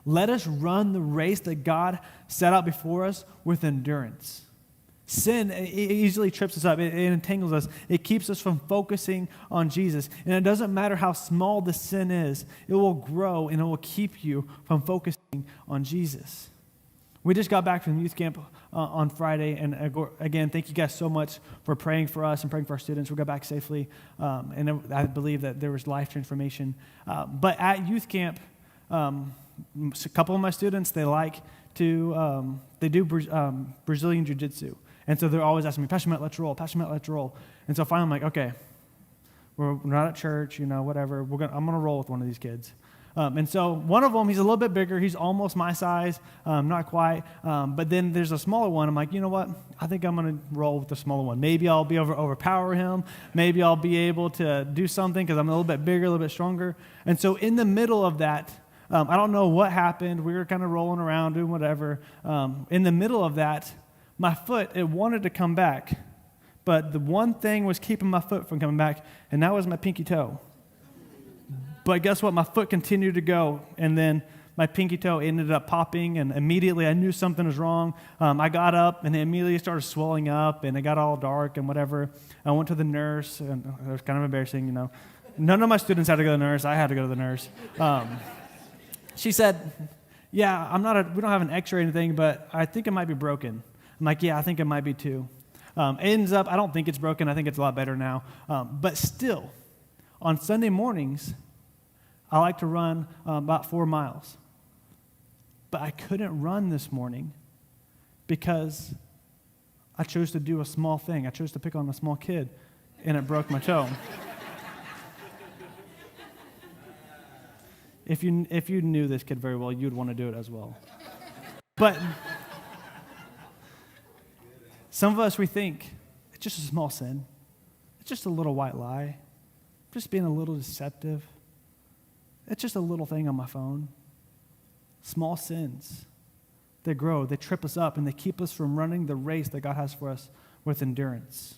Let us run the race that God set out before us with endurance. Sin it easily trips us up. It entangles us. It keeps us from focusing on Jesus. And it doesn't matter how small the sin is, it will grow and it will keep you from focusing on Jesus. We just got back from youth camp on Friday, and again, thank you guys so much for praying for us and praying for our students. We got back safely, and I believe that there was life transformation. But at youth camp, a couple of my students, they do Brazilian Jiu-Jitsu. And so they're always asking me, Pastor Matt, let's roll. Pastor Matt, let's roll. And so finally I'm like, okay, we're not at church, whatever. I'm going to roll with one of these kids. And so one of them, he's a little bit bigger. He's almost my size, not quite. But then there's a smaller one. I'm like, you know what? I think I'm going to roll with the smaller one. Maybe I'll be able to overpower him. Maybe I'll be able to do something because I'm a little bit bigger, a little bit stronger. And so in the middle of that, I don't know what happened. We were kind of rolling around, doing whatever. In the middle of that, my foot, it wanted to come back. But the one thing was keeping my foot from coming back, and that was my pinky toe. But guess what? My foot continued to go, and then my pinky toe ended up popping, and immediately I knew something was wrong. I got up, and it immediately started swelling up, and it got all dark and whatever. I went to the nurse, and it was kind of embarrassing, None of my students had to go to the nurse. I had to go to the nurse. She said, yeah, we don't have an x-ray or anything, but I think it might be broken. I'm like, yeah, I think it might be too. It ends up, I don't think it's broken. I think it's a lot better now. But still, on Sunday mornings, I like to run about 4 miles. But I couldn't run this morning because I chose to do a small thing. I chose to pick on a small kid, and it broke my toe. If you knew this kid very well, you'd want to do it as well. But some of us, we think, it's just a small sin. It's just a little white lie. Just being a little deceptive. It's just a little thing on my phone. Small sins. They grow, they trip us up, and they keep us from running the race that God has for us with endurance.